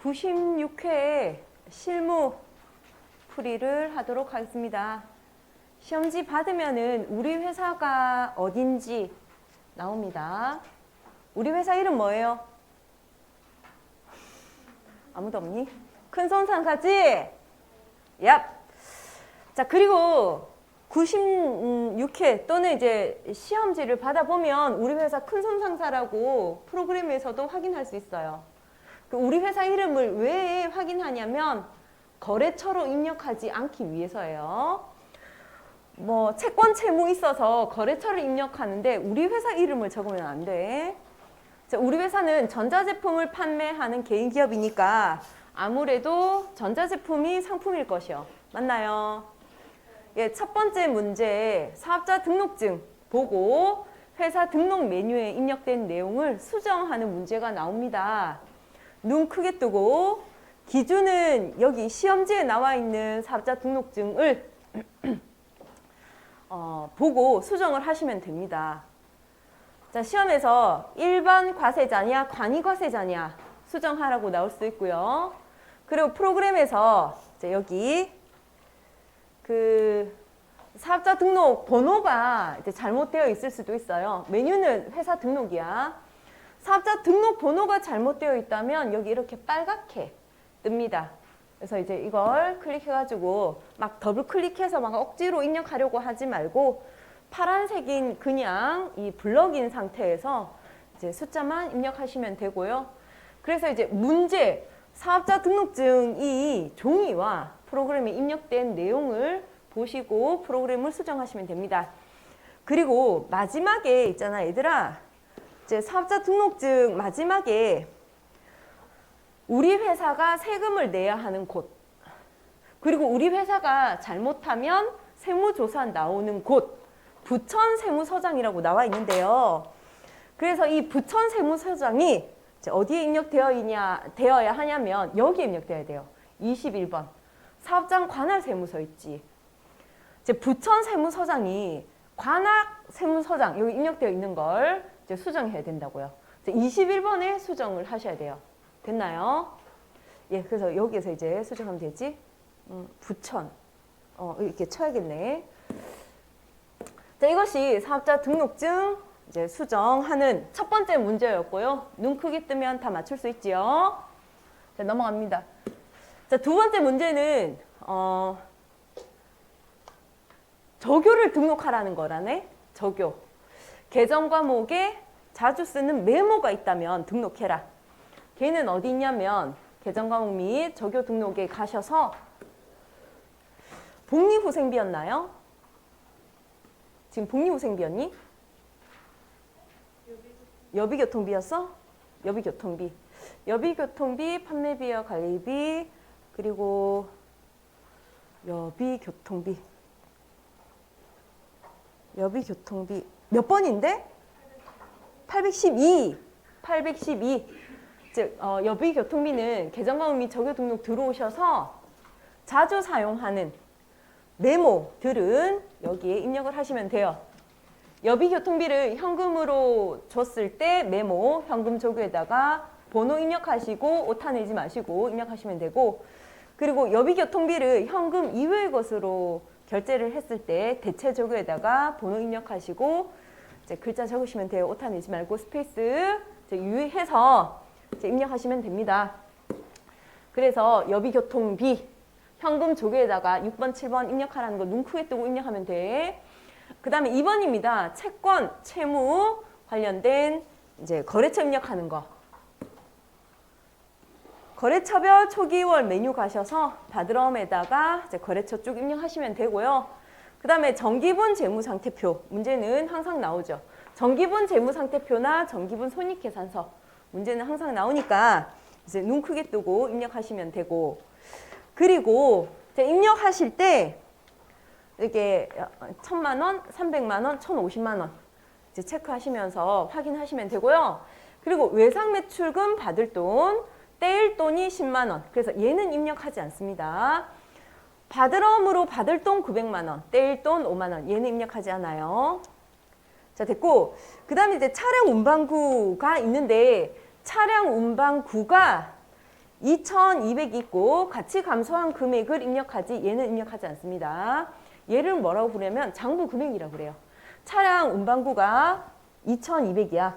96회 실무 풀이를 하도록 하겠습니다. 시험지 받으면은 우리 회사가 어딘지 나옵니다. 우리 회사 이름 뭐예요? 아무도 없니? 큰손상가지? 얍! 자, 그리고 96회 또는 이제 시험지를 받아보면 우리 회사 큰손상사라고 프로그램에서도 확인할 수 있어요. 우리 회사 이름을 왜 확인하냐면 거래처로 입력하지 않기 위해서예요. 뭐 채권 채무 있어서 거래처를 입력하는데 우리 회사 이름을 적으면 안 돼. 자, 우리 회사는 전자제품을 판매하는 개인기업이니까 아무래도 전자제품이 상품일 것이요. 맞나요? 예, 첫 번째 문제 사업자 등록증 보고 회사 등록 메뉴에 입력된 내용을 수정하는 문제가 나옵니다. 눈 크게 뜨고 기준은 여기 시험지에 나와 있는 사업자 등록증을 보고 수정을 하시면 됩니다. 자, 시험에서 일반 과세자냐 관이과세자냐 수정하라고 나올 수 있고요. 그리고 프로그램에서 이제 여기 그 사업자 등록 번호가 이제 잘못되어 있을 수도 있어요. 메뉴는 회사 등록이야. 사업자 등록 번호가 잘못되어 있다면 여기 이렇게 빨갛게 뜹니다. 그래서 이제 이걸 클릭해가지고 막 더블 클릭해서 막 억지로 입력하려고 하지 말고 파란색인 그냥 이 블럭인 상태에서 이제 숫자만 입력하시면 되고요. 그래서 이제 문제 사업자 등록증 이 종이와 프로그램에 입력된 내용을 보시고 프로그램을 수정하시면 됩니다. 그리고 마지막에 있잖아 얘들아. 이제 사업자 등록증 마지막에 우리 회사가 세금을 내야 하는 곳, 그리고 우리 회사가 잘못하면 세무조사 나오는 곳, 부천세무서장이라고 나와 있는데요. 그래서 이 부천세무서장이 어디에 입력되어야 하냐면 여기에 입력되어야 돼요. 21번 사업장 관할세무서 있지. 이제 부천세무서장이 관악세무서장 여기 입력되어 있는 걸 이제 수정해야 된다고요. 21번에 수정을 하셔야 돼요. 됐나요? 예, 그래서 여기에서 이제 수정하면 되지. 부천. 이렇게 쳐야겠네. 자, 이것이 사업자 등록증 이제 수정하는 첫 번째 문제였고요. 눈 크게 뜨면 다 맞출 수 있지요. 자, 넘어갑니다. 자, 두 번째 문제는 저교를 등록하라는 거라네. 저교. 계정 과목에 자주 쓰는 메모가 있다면 등록해라. 걔는 어디 있냐면 계정 과목 및 저교 등록에 가셔서 복리후생비였나요? 지금 복리후생비였니? 여비교통비였어? 여비교통비. 여비교통비, 판매비와 관리비, 그리고 여비교통비. 여비교통비 몇 번인데? 812. 812. 즉 여비교통비는 계정과목 및 저교 등록 들어오셔서 자주 사용하는 메모들은 여기에 입력을 하시면 돼요. 여비교통비를 현금으로 줬을 때 메모, 현금 저교에다가 번호 입력하시고 오타 내지 마시고 입력하시면 되고, 그리고 여비교통비를 현금 이외의 것으로 결제를 했을 때 대체 저교에다가 번호 입력하시고 이제 글자 적으시면 돼요. 오타 내지 말고 스페이스 유의해서 이제 입력하시면 됩니다. 그래서 여비교통비 현금 조교에다가 6번, 7번 입력하라는 거 눈 크게 뜨고 입력하면 돼. 그 다음에 2번입니다. 채권, 채무 관련된 이제 거래처 입력하는 거. 거래처별 초기월 메뉴 가셔서 다드럼에다가 이제 거래처 쭉 입력하시면 되고요. 그 다음에 정기분 재무상태표 문제는 항상 나오죠. 정기분 재무상태표나 정기분 손익계산서 문제는 항상 나오니까 이제 눈 크게 뜨고 입력하시면 되고, 그리고 이제 입력하실 때 이렇게 1,000만 원, 300만 원, 1,050만 원 이제 체크하시면서 확인하시면 되고요. 그리고 외상매출금 받을 돈, 떼일 돈이 10만 원. 그래서 얘는 입력하지 않습니다. 바드럼으로 받을 돈 900만 원, 떼일 돈 5만 원. 얘는 입력하지 않아요. 자, 됐고, 그 다음에 이제 차량 운반구가 있는데 차량 운반구가 2,200이 있고 같이 감소한 금액을 입력하지 얘는 입력하지 않습니다. 얘를 뭐라고 부르냐면 장부 금액이라고 그래요. 차량 운반구가 2,200이야.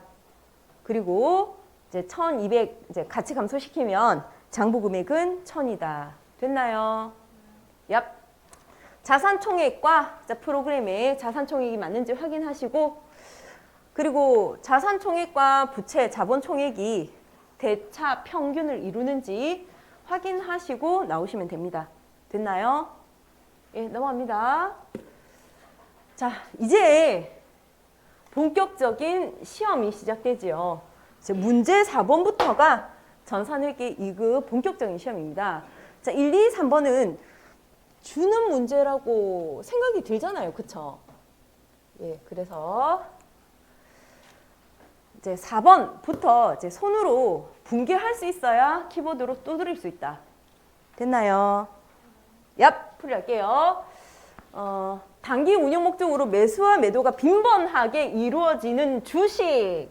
그리고 이제 1,200 이제 같이 감소시키면 장부 금액은 1,000이다. 됐나요? 얍. 자산 총액과 프로그램에 자산 총액이 맞는지 확인하시고 그리고 자산 총액과 부채 자본 총액이 대차 평균을 이루는지 확인하시고 나오시면 됩니다. 됐나요? 예, 넘어갑니다. 자, 이제 본격적인 시험이 시작되지요. 문제 4번부터가 전산회계 2급 본격적인 시험입니다. 자, 1, 2, 3번은 주는 문제라고 생각이 들잖아요. 그쵸? 예, 그래서 이제 4번부터 이제 손으로 분개할 수 있어야 키보드로 두드릴 수 있다. 됐나요? 얍! 풀이할게요. 단기 운용 목적으로 매수와 매도가 빈번하게 이루어지는 주식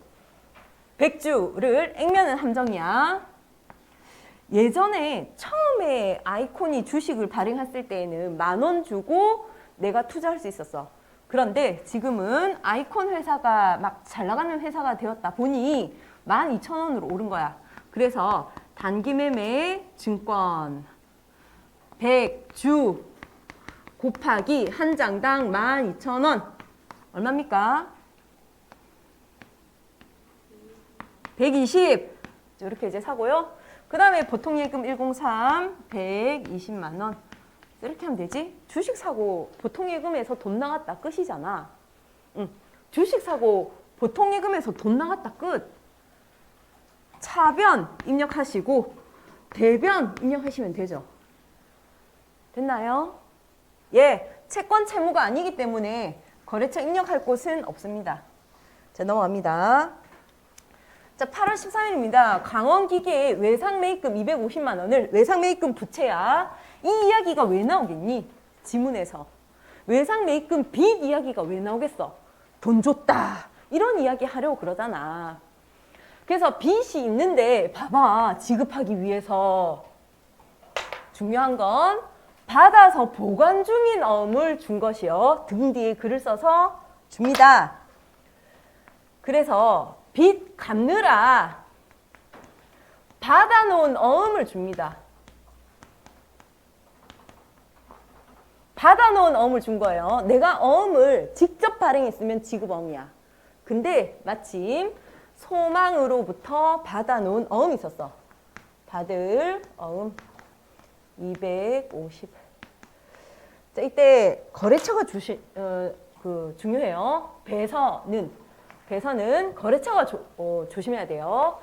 100주를 액면은 함정이야. 예전에 처음에 아이콘이 주식을 발행했을 때에는 10,000원 주고 내가 투자할 수 있었어. 그런데 지금은 아이콘 회사가 막 잘 나가는 회사가 되었다 보니 12,000원으로 오른 거야. 그래서 단기 매매 증권 100주 곱하기 한 장당 12,000원 얼마입니까? 120 이렇게 이제 사고요. 그 다음에 보통예금 103 120만 원 이렇게 하면 되지. 주식 사고 보통예금에서 돈 나갔다 끝이잖아. 주식 사고 보통예금에서 돈 나갔다 끝. 차변 입력하시고 대변 입력하시면 되죠. 됐나요? 예, 채권 채무가 아니기 때문에 거래처 입력할 곳은 없습니다. 자, 넘어갑니다. 자, 8월 13일입니다. 강원기계의 외상매입금 250만 원을 외상매입금 부채야. 이 이야기가 왜 나오겠니? 지문에서. 외상매입금 빚 이야기가 왜 나오겠어? 돈 줬다. 이런 이야기 하려고 그러잖아. 그래서 빚이 있는데 봐봐. 지급하기 위해서 중요한 건 받아서 보관 중인 어음을 준 것이요. 등 뒤에 글을 써서 줍니다. 그래서 빚 갚느라 받아놓은 어음을 줍니다. 받아놓은 어음을 준 거예요. 내가 어음을 직접 발행했으면 지급어음이야. 근데 마침 소망으로부터 받아놓은 어음이 있었어. 받을 어음 250. 자, 이때 거래처가 중요해요. 배서는 거래처가 조심해야 돼요.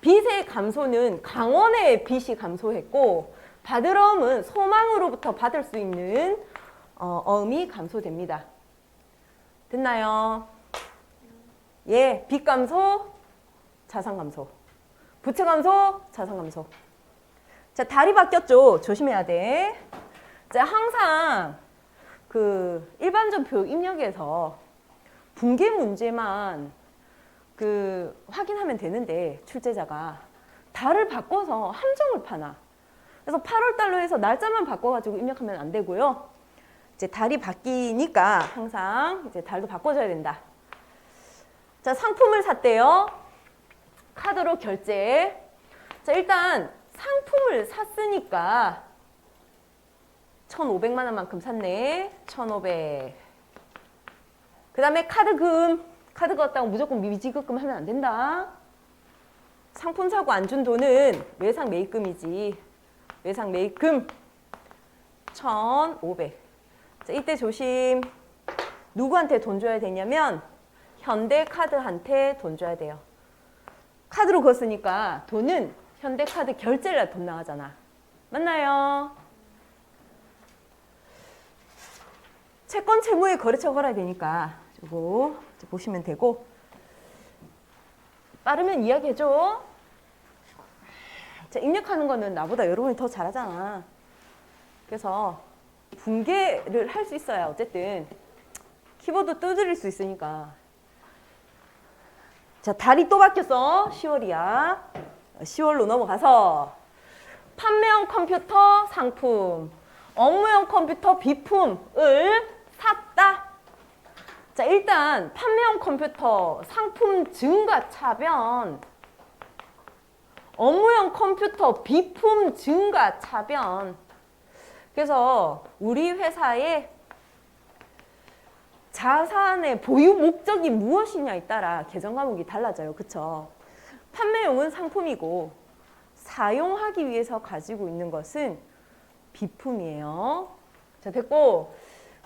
빚의 감소는 강원의 빚이 감소했고 받을 어음은 소망으로부터 받을 수 있는 어음이 감소됩니다. 됐나요? 예, 빚 감소, 자산 감소. 부채 감소, 자산 감소. 자, 달이 바뀌었죠? 조심해야 돼. 자, 항상 그 일반전표 입력에서 분계 문제만 확인하면 되는데 출제자가 달을 바꿔서 함정을 파나. 그래서 8월 달로 해서 날짜만 바꿔가지고 입력하면 안 되고요. 이제 달이 바뀌니까 항상 이제 달도 바꿔줘야 된다. 자, 상품을 샀대요. 카드로 결제. 자, 일단 상품을 샀으니까 1,500만 원만큼 샀네. 1,500. 그 다음에 카드금. 카드 걷다고 무조건 미지급금 하면 안 된다. 상품 사고 안 준 돈은 외상 매입금이지. 외상 매입금 1,500. 자, 이때 조심. 누구한테 돈 줘야 되냐면 현대카드한테 돈 줘야 돼요. 카드로 걷으니까 돈은 현대카드 결제를 돈 나가잖아. 맞나요? 채권 채무에 거래처 걸어야 되니까 이거 보시면 되고 빠르면 이야기해줘. 자, 입력하는 거는 나보다 여러분이 더 잘하잖아. 그래서 분개를 할 수 있어야 어쨌든 키보드 두드릴 수 있으니까. 자, 달이 또 바뀌었어. 10월이야. 10월로 넘어가서 판매용 컴퓨터 상품, 업무용 컴퓨터 비품을 샀다. 자, 일단 판매용 컴퓨터 상품 증가 차변, 업무용 컴퓨터 비품 증가 차변. 그래서 우리 회사의 자산의 보유 목적이 무엇이냐에 따라 계정 과목이 달라져요. 그쵸? 판매용은 상품이고 사용하기 위해서 가지고 있는 것은 비품이에요. 자, 됐고,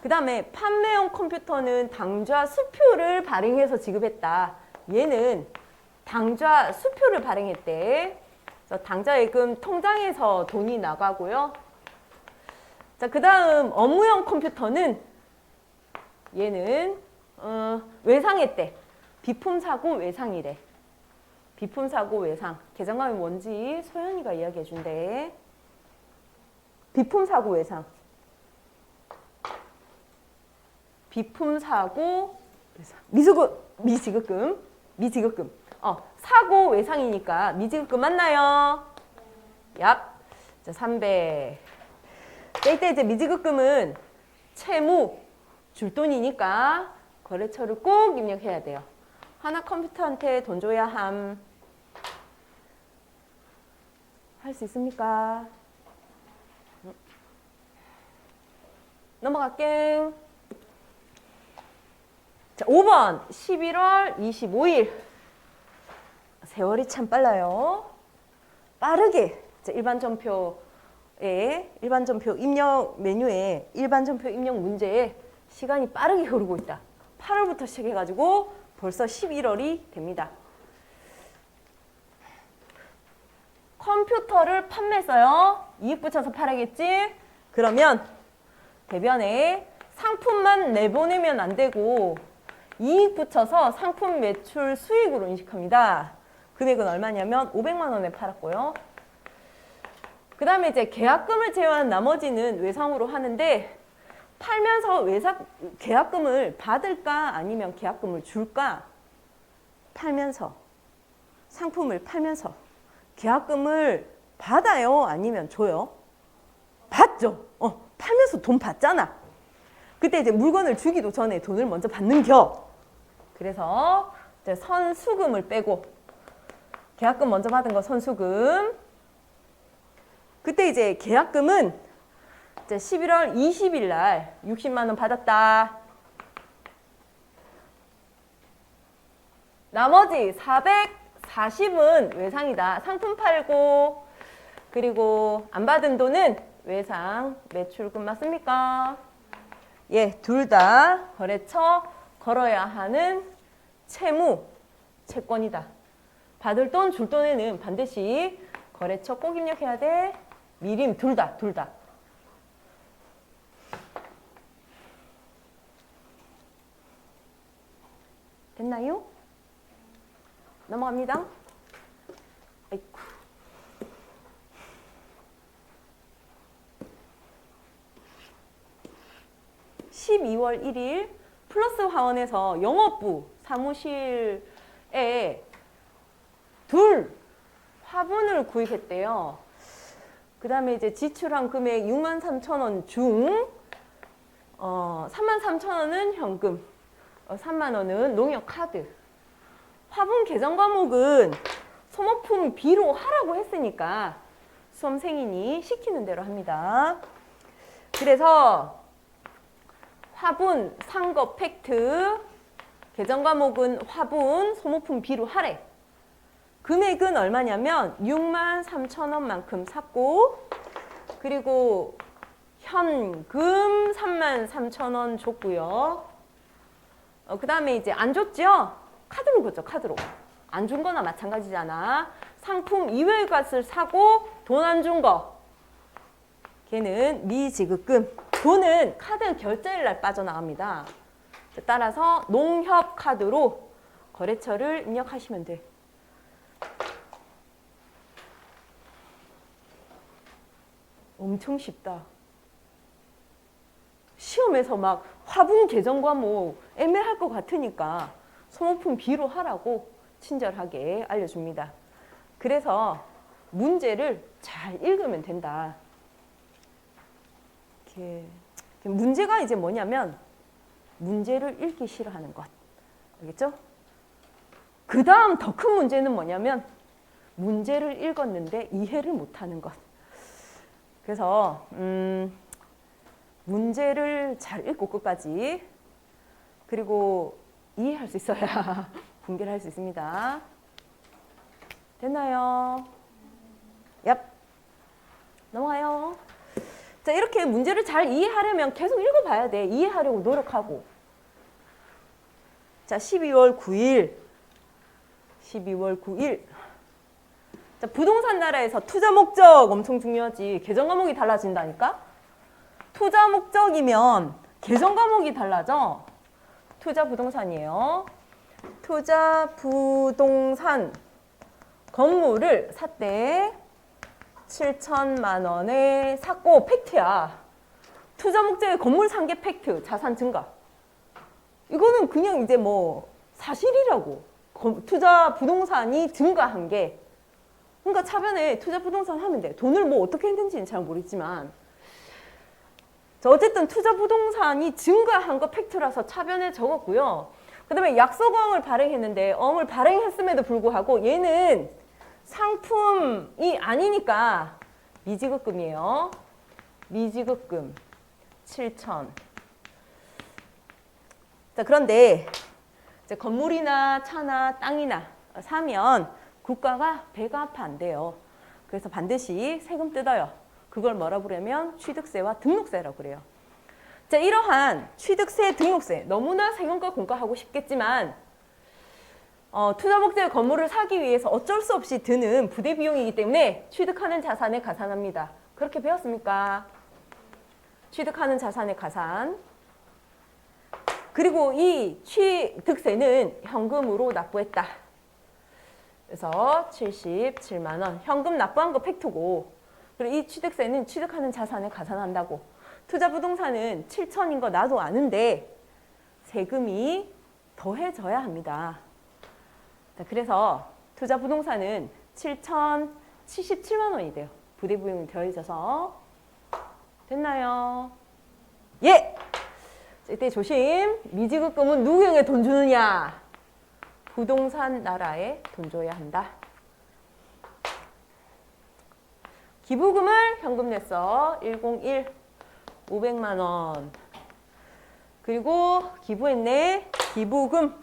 그 다음에 판매용 컴퓨터는 당좌 수표를 발행해서 지급했다. 얘는 당좌 수표를 발행했대. 그래서 당좌예금 통장에서 돈이 나가고요. 자, 그 다음 업무용 컴퓨터는 얘는 외상했대. 비품 사고 외상이래. 비품 사고 외상. 계정감이 뭔지 소연이가 이야기해 준대. 비품 사고 외상. 비품 사고 외상. 미지급금. 사고 외상이니까 미지급금 맞나요? 얍. 자, 300. 이때 이제 미지급금은 채무, 줄 돈이니까 거래처를 꼭 입력해야 돼요. 하나 컴퓨터한테 돈 줘야 함. 할 수 있습니까? 넘어갈게. 자, 5번 11월 25일. 세월이 참 빨라요. 빠르게 일반 전표 입력 메뉴에 일반 전표 입력 문제에 시간이 빠르게 흐르고 있다. 8월부터 시작해가지고 벌써 11월이 됩니다. 컴퓨터를 판매했어요. 이익 붙여서 팔아야겠지? 그러면 대변에 상품만 내보내면 안 되고 이익 붙여서 상품 매출 수익으로 인식합니다. 금액은 얼마냐면 500만 원에 팔았고요. 그 다음에 이제 계약금을 제외한 나머지는 외상으로 하는데 팔면서 계약금을 받을까 아니면 계약금을 줄까? 팔면서, 상품을 팔면서 계약금을 받아요 아니면 줘요? 받죠. 팔면서 돈 받잖아. 그때 이제 물건을 주기도 전에 돈을 먼저 받는 겨. 그래서 이제 선수금을 빼고 계약금 먼저 받은 거 선수금. 그때 이제 계약금은 이제 11월 20일 날 60만 원 받았다. 나머지 440은 외상이다. 상품 팔고 그리고 안 받은 돈은 외상 매출금 맞습니까? 예, 둘 다 거래처 걸어야 하는 채무, 채권이다. 받을 돈, 줄 돈에는 반드시 거래처 꼭 입력해야 돼. 미림 둘 다. 됐나요? 넘어갑니다. 아이쿠. 12월 1일 플러스 화원에서 영업부 사무실에 화분을 구입했대요. 그 다음에 이제 지출한 금액 63,000원 중 33,000원은 현금, 3만원은 농협카드. 화분 계정 과목은 소모품 B로 하라고 했으니까 수험생이니 시키는 대로 합니다. 그래서 화분 산 거 팩트, 계정 과목은 화분 소모품 B로 하래. 금액은 얼마냐면 63,000원만큼 샀고 그리고 현금 33,000원 줬고요. 그 다음에 이제 안 줬죠? 카드로 줬죠. 카드로. 안 준 거나 마찬가지잖아. 상품 이외의 것을 사고 돈 안 준 거. 걔는 미지급금. 돈은 카드 결제일 날 빠져나갑니다. 따라서 농협카드로 거래처를 입력하시면 돼. 엄청 쉽다. 시험에서 막 화분 계정 과목 애매할 것 같으니까 소모품 B로 하라고 친절하게 알려줍니다. 그래서 문제를 잘 읽으면 된다. 이렇게 문제가 이제 뭐냐면 문제를 읽기 싫어하는 것. 알겠죠? 그 다음 더 큰 문제는 뭐냐면 문제를 읽었는데 이해를 못하는 것. 그래서 문제를 잘 읽고 끝까지 그리고 이해할 수 있어야 분개를 할 수 있습니다. 됐나요? 얍. 넘어가요. 자, 이렇게 문제를 잘 이해하려면 계속 읽어봐야 돼. 이해하려고 노력하고. 자, 12월 9일. 자, 부동산 나라에서 투자 목적 엄청 중요하지. 계정 과목이 달라진다니까? 투자 목적이면 계정 과목이 달라져. 투자 부동산이에요. 투자 부동산 건물을 샀대. 7천만 원에 샀고 팩트야. 투자 목적의 건물 산 게 팩트, 자산 증가. 이거는 그냥 이제 뭐 사실이라고. 투자 부동산이 증가한 게. 그러니까 차변에 투자 부동산 하면 돼. 돈을 뭐 어떻게 했는지는 잘 모르지만. 자, 어쨌든 투자 부동산이 증가한 거 팩트라서 차변에 적었고요. 그 다음에 약속어음을 발행했는데 어음을 발행했음에도 불구하고 얘는 상품이 아니니까 미지급금이에요. 미지급금 7천. 자, 그런데 이제 건물이나 차나 땅이나 사면 국가가 배가 안 돼요. 그래서 반드시 세금 뜯어요. 그걸 뭐라 부르면 취득세와 등록세라고 그래요. 자, 이러한 취득세, 등록세 너무나 세금과 공과하고 싶겠지만 투자 목적의 건물을 사기 위해서 어쩔 수 없이 드는 부대 비용이기 때문에 취득하는 자산에 가산합니다. 그렇게 배웠습니까? 취득하는 자산의 가산. 그리고 이 취득세는 현금으로 납부했다. 그래서 77만 원. 현금 납부한 거 팩트고. 그리고 이 취득세는 취득하는 자산에 가산한다고. 투자 부동산은 7천인 거 나도 아는데 세금이 더해져야 합니다. 자, 그래서 투자 부동산은 7,077만 원이 돼요. 부대 비용이 더해져서. 됐나요? 예! 자, 이때 조심. 미지급금은 누구에게 돈 주느냐? 부동산 나라에 돈 줘야 한다. 기부금을 현금 냈어. 101 500만 원. 그리고 기부했네. 기부금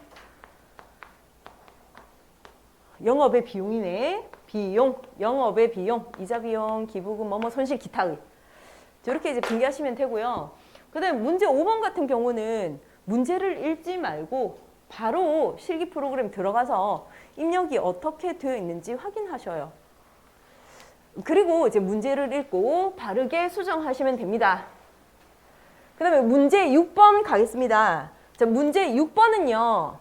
영업의 비용이네. 비용, 영업의 비용, 이자 비용, 기부금, 뭐뭐 손실 기타의. 저렇게 이제 분개하시면 되고요. 그다음에 문제 5번 같은 경우는 문제를 읽지 말고 바로 실기 프로그램 들어가서 입력이 어떻게 되어 있는지 확인하셔요. 그리고 이제 문제를 읽고 바르게 수정하시면 됩니다. 그 다음에 문제 6번 가겠습니다. 자, 문제 6번은요.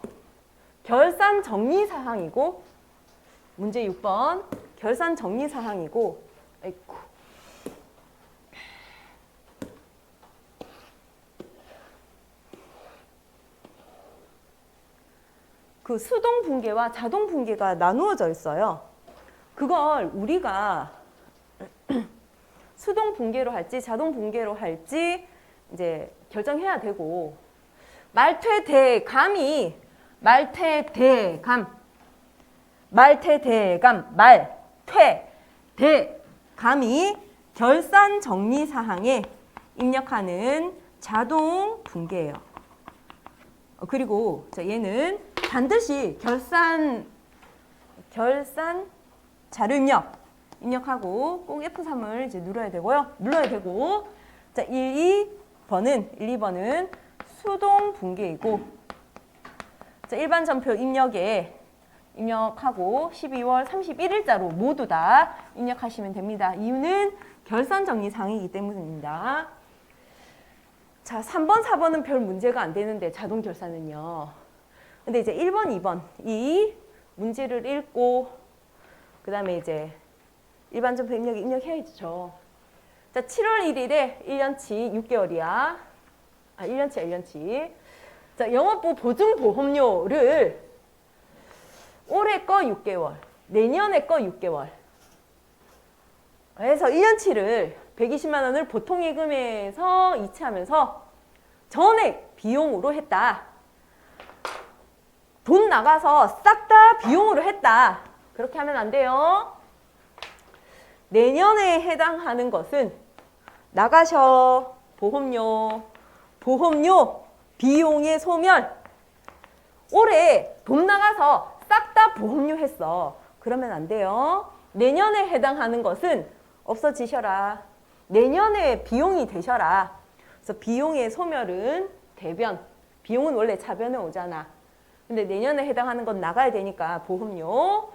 결산 정리 사항이고 문제 6번 결산 정리 사항이고 아이고. 그 수동 분계와 자동 분계가 나누어져 있어요. 그걸 우리가 수동 분계로 할지 자동 분계로 할지 이제 결정해야 되고 말퇴대감이 말퇴대감이 결산 정리 사항에 입력하는 자동 분계예요. 그리고 자, 얘는 반드시 결산 자료 입력하고 꼭 F3을 이제 눌러야 되고요. 자, 1, 2번은 수동 분계이고 자, 일반 전표 입력에 입력하고 12월 31일자로 모두 다 입력하시면 됩니다. 이유는 결산 정리 사항이기 때문입니다. 자, 3번, 4번은 별 문제가 안 되는데 자동 결산은요. 근데 이제 1번, 2번 이 문제를 읽고 그 다음에 이제 일반 전표 입력해야죠. 자, 7월 1일에 1년치 6개월이야. 1년치. 자, 영업부 보증보험료를 올해 거 6개월, 내년에 거 6개월. 그래서 1년치를 120만 원을 보통예금에서 이체하면서 전액 비용으로 했다. 돈 나가서 싹 다 비용으로 했다. 그렇게 하면 안 돼요. 내년에 해당하는 것은 나가셔, 보험료, 비용의 소멸. 올해 돈 나가서 싹 다 보험료 했어. 그러면 안 돼요. 내년에 해당하는 것은 없어지셔라. 내년에 비용이 되셔라. 그래서 비용의 소멸은 대변. 비용은 원래 차변에 오잖아. 근데 내년에 해당하는 건 나가야 되니까 보험료.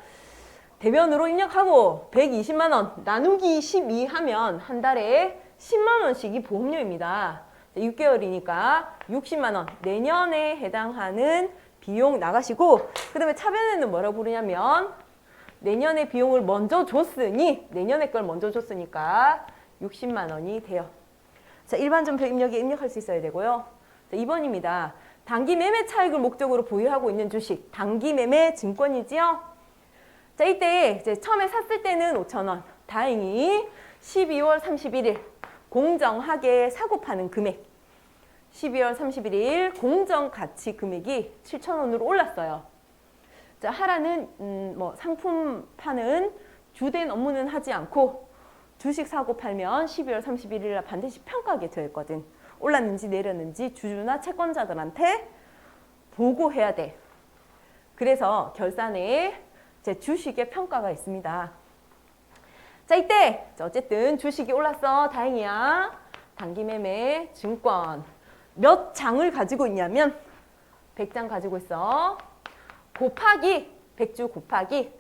대변으로 입력하고 120만 원 나누기 12 하면 한 달에 10만 원씩이 보험료입니다. 6개월이니까 60만 원 내년에 해당하는 비용 나가시고 그 다음에 차변에는 뭐라고 부르냐면 내년에 비용을 먼저 줬으니 내년에 걸 먼저 줬으니까 60만 원이 돼요. 자, 일반전표 입력에 입력할 수 있어야 되고요. 자, 2번입니다. 단기 매매 차익을 목적으로 보유하고 있는 주식 단기 매매 증권이지요. 자, 이때 이제 처음에 샀을 때는 5,000원. 다행히 12월 31일 공정하게 사고 파는 금액 12월 31일 공정 가치 금액이 7,000원으로 올랐어요. 자, 하라는 상품 파는 주된 업무는 하지 않고 주식 사고 팔면 12월 31일 날 반드시 평가하게 되어 있거든. 올랐는지 내렸는지 주주나 채권자들한테 보고해야 돼. 그래서 결산에 제 주식의 평가가 있습니다. 자, 이때 어쨌든 주식이 올랐어. 다행이야. 단기 매매 증권 몇 장을 가지고 있냐면 100장 가지고 있어. 곱하기 100주 곱하기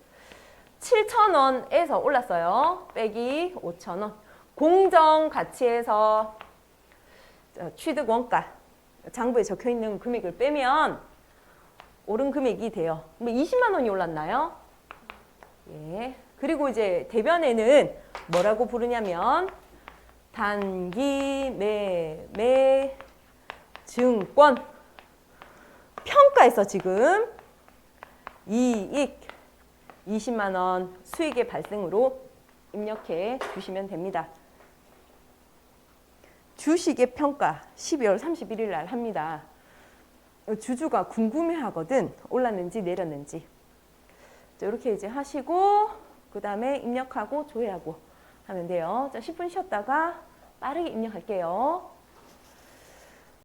7,000원에서 올랐어요. 빼기 5,000원. 공정 가치에서 취득 원가 장부에 적혀 있는 금액을 빼면 오른 금액이 돼요. 20만 원이 올랐나요? 예. 그리고 이제 대변에는 뭐라고 부르냐면 단기 매매 증권 평가에서 지금 이익 20만 원 수익의 발생으로 입력해 주시면 됩니다. 주식의 평가 12월 31일 날 합니다. 주주가 궁금해하거든. 올랐는지 내렸는지. 자, 이렇게 이제 하시고 그 다음에 입력하고 조회하고 하면 돼요. 자, 10분 쉬었다가 빠르게 입력할게요.